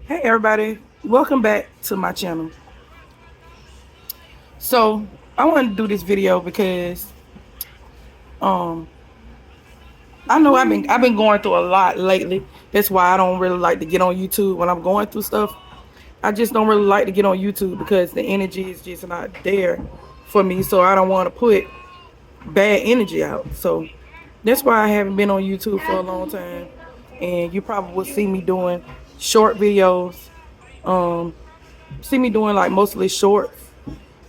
Hey everybody, welcome back to my channel. So I wanted to do this video because um I know I've been going through a lot lately. That's why I don't really like to get on YouTube when I'm going through stuff. I just don't really like to get on YouTube because the energy is just not there for me. So I don't want to put bad energy out. So that's why I haven't been on YouTube for a long time. And you probably will see me doing short videos. Um, See me doing like mostly shorts.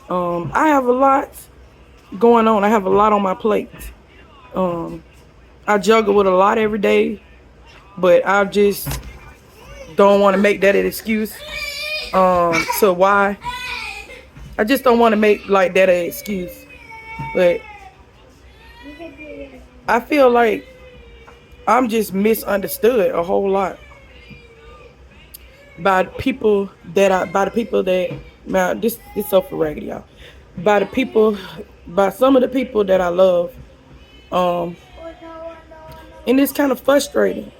I have a lot going on. I have a lot on my plate. Um, I juggle with a lot every day, but I just don't want to make that an excuse. So why? I just don't want to make like that an excuse. But I feel like I'm just misunderstood a whole lot by the people that man, this is so for raggedy, y'all. By some of the people that I love. Um, and it's kind of frustrating.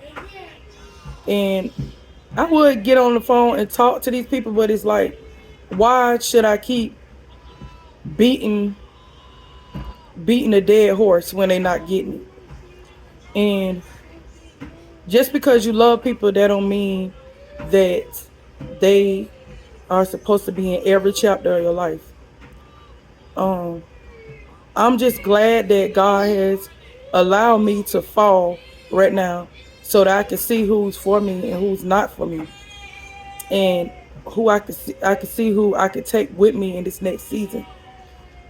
And I would get on the phone and talk to these people, but it's like, why should I keep beating beating a dead horse when they're not getting it? And just because you love people, that don't mean that they are supposed to be in every chapter of your life. Um, I'm just glad that God has allowed me to fall right now so that I can see who's for me and who's not for me. And who I can see who I can take with me in this next season.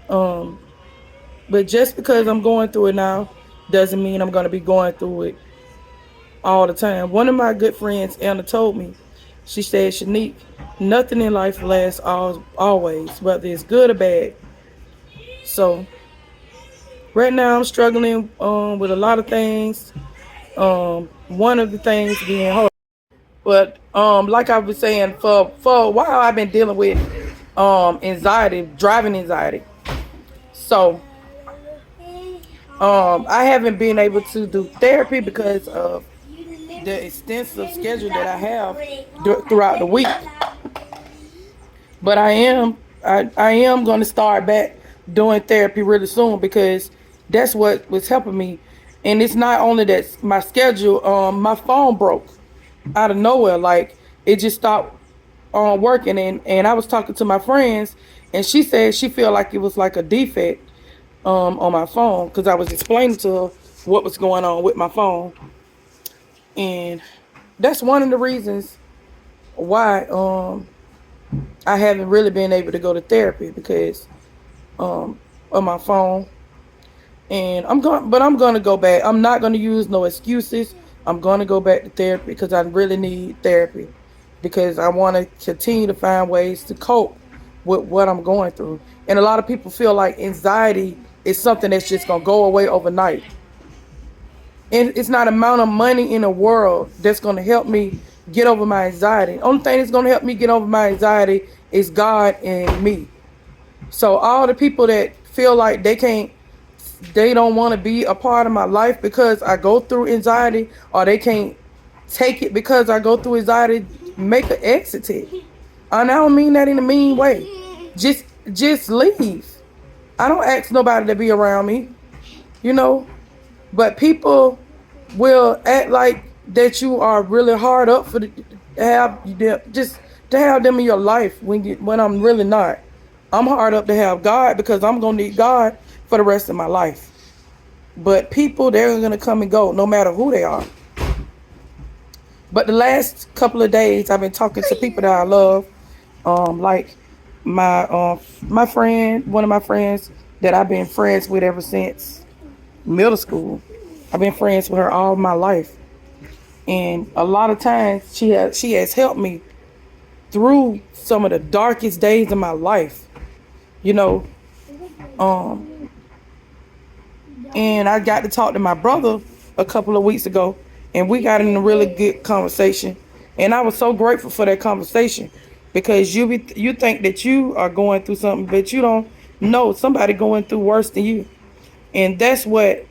Um, but just because I'm going through it now doesn't mean I'm gonna be going through it all the time. One of my good friends, Anna, told me, she said, Shanique, nothing in life lasts always, whether it's good or bad. So right now I'm struggling with a lot of things. One of the things being hard. But like I was saying, for a while I've been dealing with anxiety, driving anxiety. So I haven't been able to do therapy because of the extensive schedule that I have throughout the week. But I am going to start back doing therapy really soon because that's what was helping me. And it's not only that my schedule, my phone broke out of nowhere. Like it just stopped working, and I was talking to my friends, and she said she felt like it was like a defect on my phone because I was explaining to her what was going on with my phone, and that's one of the reasons why I haven't really been able to go to therapy because of my phone. And I'm gonna go back. I'm not gonna use no excuses. I'm gonna go back to therapy because I really need therapy because I want to continue to find ways to cope with what I'm going through. And a lot of people feel like anxiety is something that's just gonna go away overnight. And it's not amount of money in the world that's gonna help me get over my anxiety. Only thing that's gonna help me get over my anxiety is God and me. So all the people that feel like they don't want to be a part of my life because I go through anxiety, or they can't take it because I go through anxiety, make an exit. And I don't mean that in a mean way. Just leave. I don't ask nobody to be around me, you know. But people will act like that you are really hard up for to have them, just to have them in your life when I'm really not. I'm hard up to have God because I'm gonna need God for the rest of my life. But people, they're gonna come and go no matter who they are. But the last couple of days, I've been talking to people that I love, like my friend, one of my friends that I've been friends with ever since middle school. I've been friends with her all my life, and a lot of times she has helped me through some of the darkest days of my life. You know, um, and I got to talk to my brother a couple of weeks ago, and we got in a really good conversation. And I was so grateful for that conversation because you think that you are going through something, but you don't know somebody going through worse than you, and that's what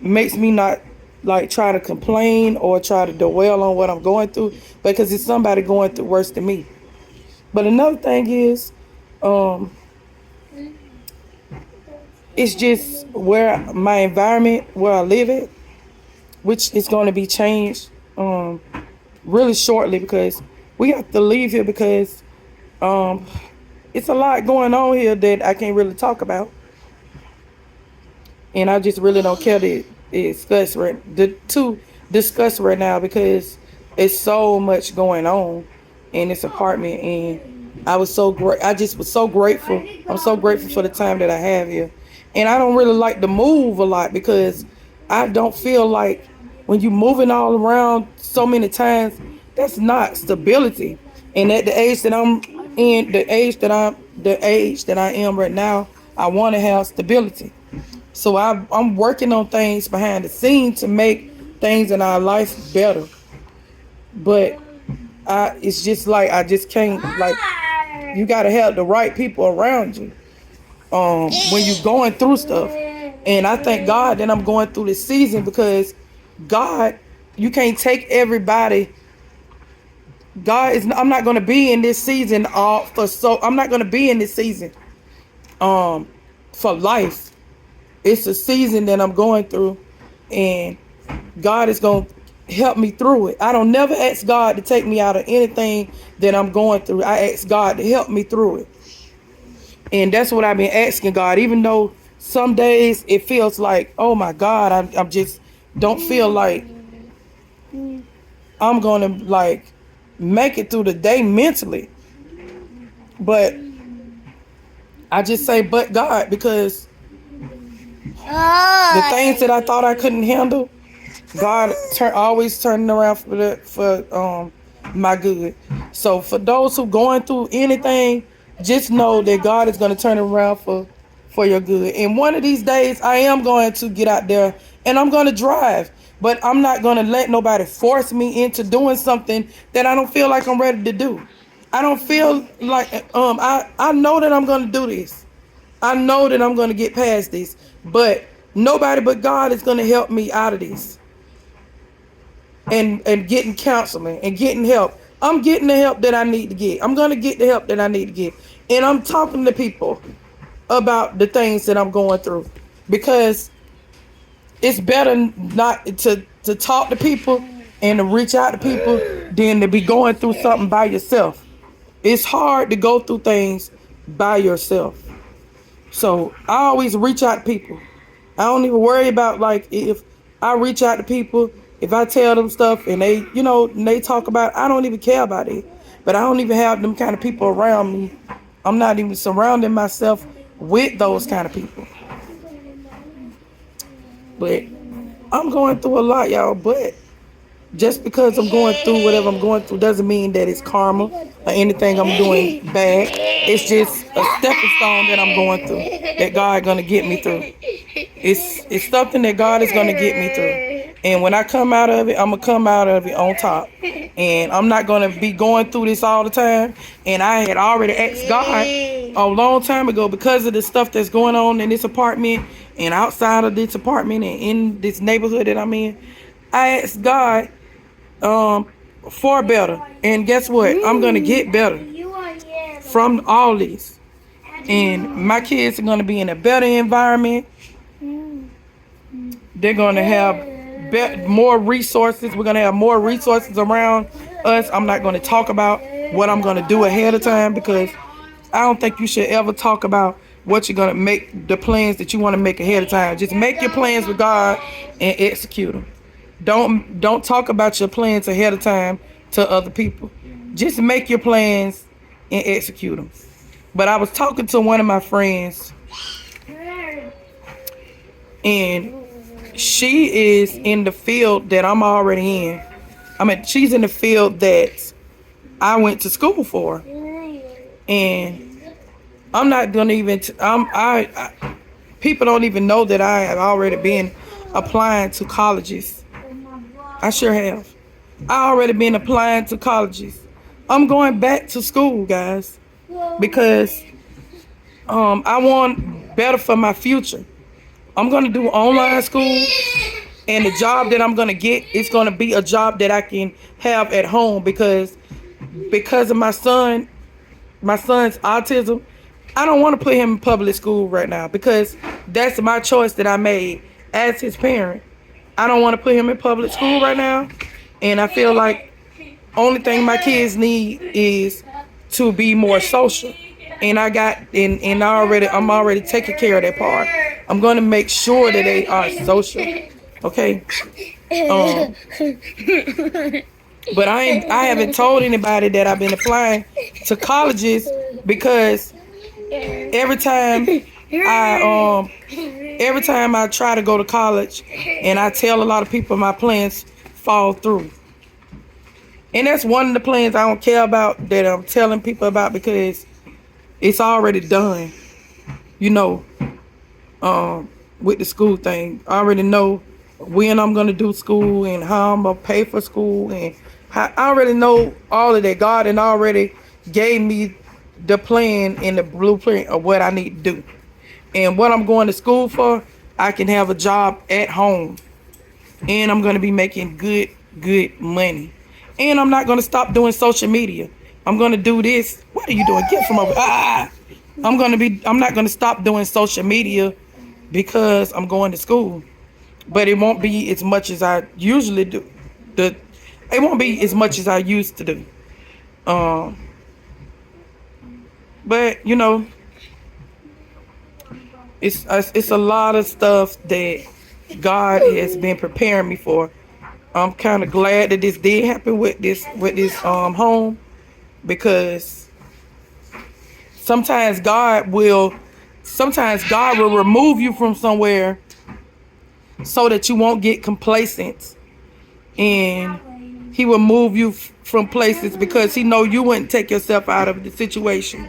makes me not like try to complain or try to dwell on what I'm going through, because it's somebody going through worse than me. But another thing is, um, it's just where my environment, where I live at, which is going to be changed really shortly, because we have to leave here because um, it's a lot going on here that I can't really talk about, and I just really don't care to discuss right now, because it's so much going on in this apartment, and I was so great. I just was so grateful. I'm so grateful for the time that I have here, and I don't really like to move a lot, because I don't feel like when you moving all around so many times, that's not stability. And at the age that I'm in, the age that I am right now, I want to have stability. So I'm working on things behind the scenes to make things in our life better. But it's just like I just can't, like, you gotta have the right people around you when you're going through stuff. And I thank God that I'm going through this season, because God, you can't take everybody. God is. I'm not gonna be in this season I'm not gonna be in this season for life. It's a season that I'm going through, and God is going to help me through it. I don't never ask God to take me out of anything that I'm going through. I ask God to help me through it. And that's what I've been asking God, even though some days it feels like, oh my God, I'm just don't feel like I'm going to like make it through the day mentally. But I just say, but God, because the things that I thought I couldn't handle, God always turning around for my good. So for those who going through anything, just know that God is going to turn it around for your good. And one of these days, I am going to get out there and I'm going to drive, but I'm not going to let nobody force me into doing something that I don't feel like I'm ready to do. I don't feel like I know that I'm going to do this. I know that I'm going to get past this, but nobody but God is going to help me out of this. And getting counseling and getting help. I'm getting the help that I need to get. I'm going to get the help that I need to get. And I'm talking to people about the things that I'm going through, because it's better not to talk to people and to reach out to people than to be going through something by yourself. It's hard to go through things by yourself. So I always reach out to people. I don't even worry about, like, if I reach out to people, if I tell them stuff and they, and they talk about it, I don't even care about it. But I don't even have them kind of people around me. I'm not even surrounding myself with those kind of people. But I'm going through a lot, y'all. But just because I'm going through whatever I'm going through doesn't mean that it's karma or anything I'm doing bad. It's just a stepping stone that I'm going through, that God gonna get me through. It's something that God is gonna get me through. And when I come out of it, I'm gonna come out of it on top. And I'm not gonna be going through this all the time. And I had already asked God a long time ago, because of the stuff that's going on in this apartment and outside of this apartment and in this neighborhood that I'm in. I asked God for better, and guess what? I'm gonna get better from all this, and my kids are gonna be in a better environment. They're gonna have more resources. We're gonna have more resources around us. I'm not gonna talk about what I'm gonna do ahead of time, because I don't think you should ever talk about what you're gonna make, the plans that you want to make ahead of time. Just make your plans with God and execute them. Don't talk about your plans ahead of time to other people. Just make your plans and execute them. But I was talking to one of my friends, and she is in the field that I'm already in. I mean, she's in the field that I went to school for, and I'm not gonna even. People don't even know that I have already been applying to colleges. I sure have. I already been applying to colleges. I'm going back to school, guys, because I want better for my future. I'm going to do online school, And the job that I'm gonna get is gonna be a job that I can have at home because of my son's autism. I don't want to put him in public school right now because that's my choice that I made as his parent. I don't want to put him in public school right now, and I feel like only thing my kids need is to be more social. And I'm already taking care of that part. I'm gonna make sure that they are social. Okay. But I haven't told anybody that I've been applying to colleges because every time I try to go to college and I tell a lot of people my plans fall through. And that's one of the plans I don't care about that I'm telling people about because it's already done. You know, with the school thing. I already know when I'm going to do school and how I'm going to pay for school. And I already know all of that. God and already gave me the plan and the blueprint of what I need to do. And what I'm going to school for, I can have a job at home. And I'm going to be making good money. And I'm not going to stop doing social media. I'm going to do this. What are you doing? Get from over. I'm not going to stop doing social media because I'm going to school. But it won't be as much as I usually do. It won't be as much as I used to do. But you know, it's a lot of stuff that God has been preparing me for. I'm kind of glad that this did happen with this home, because sometimes God will remove you from somewhere so that you won't get complacent, and he will move you from places because he know you wouldn't take yourself out of the situation.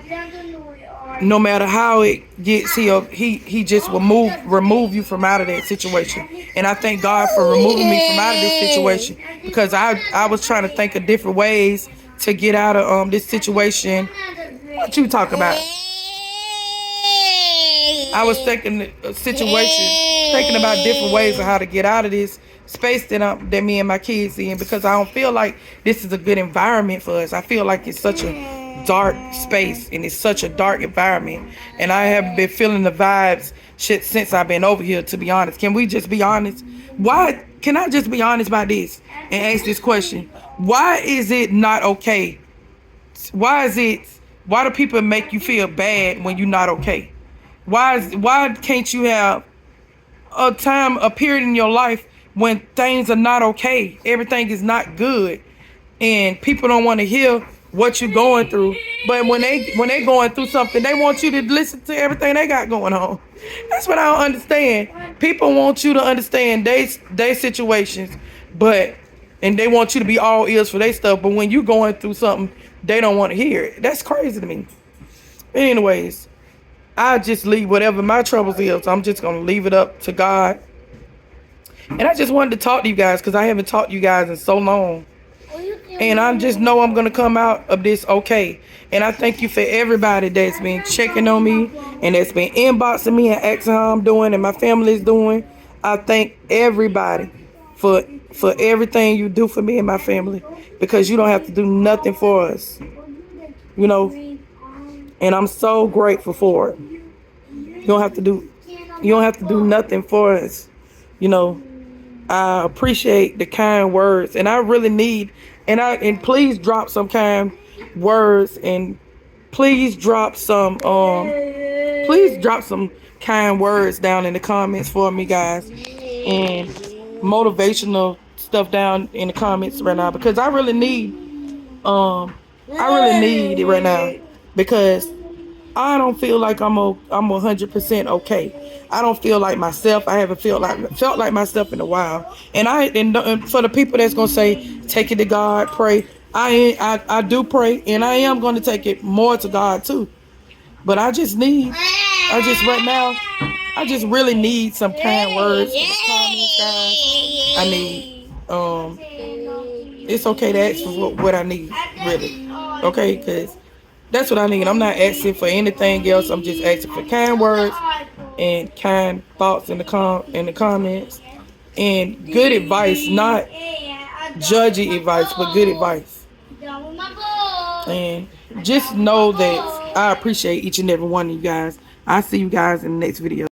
No matter how it gets, he just will remove you from out of that situation. And I thank God for removing me from out of this situation, because I was trying to think of different ways to get out of this situation. What you talk about? I was thinking about different ways of how to get out of this space that me and my kids in, because I don't feel like this is a good environment for us. I feel like it's such a dark space and it's such a dark environment, and I have been feeling the vibes since I've been over here, to be honest. Can we just be honest? Can I just be honest about this and ask this question? Why is it not okay? Why do people make you feel bad when you're not okay? Why can't you have a period in your life when things are not okay, everything is not good, and people don't want to hear what you're going through? But when they going through something, they want you to listen to everything they got going on. That's what I don't understand. People want you to understand their situations, and they want you to be all ears for their stuff. But when you going through something, they don't want to hear it. That's crazy to me. But anyways, I just leave whatever my troubles is. I'm just gonna leave it up to God. And I just wanted to talk to you guys because I haven't talked to you guys in so long. And I just know I'm going to come out of this okay. And I thank you for everybody that's been checking on me and that's been inboxing me and asking how I'm doing and my family is doing. I thank everybody for everything you do for me and my family, because you don't have to do nothing for us, you know. And I'm so grateful for it. You don't have to do nothing for us, you know. I appreciate the kind words, and I really need, and please drop some kind words, and please drop some kind words down in the comments for me, guys, and motivational stuff down in the comments right now, because I really need it right now, because I don't feel like I'm 100% okay. I don't feel like myself. I haven't felt like myself in a while. And for the people that's gonna say take it to God, pray, I do pray, and I am gonna take it more to God too. But I just right now really need some kind words in the comments, guys. I need it's okay to ask for what I need, really. Okay, because that's what I need. I'm not asking for anything else. I'm just asking for kind words and kind thoughts in the comments. and good advice, not judgy advice, but good advice. And just know that I appreciate each and every one of you guys. I'll see you guys in the next video.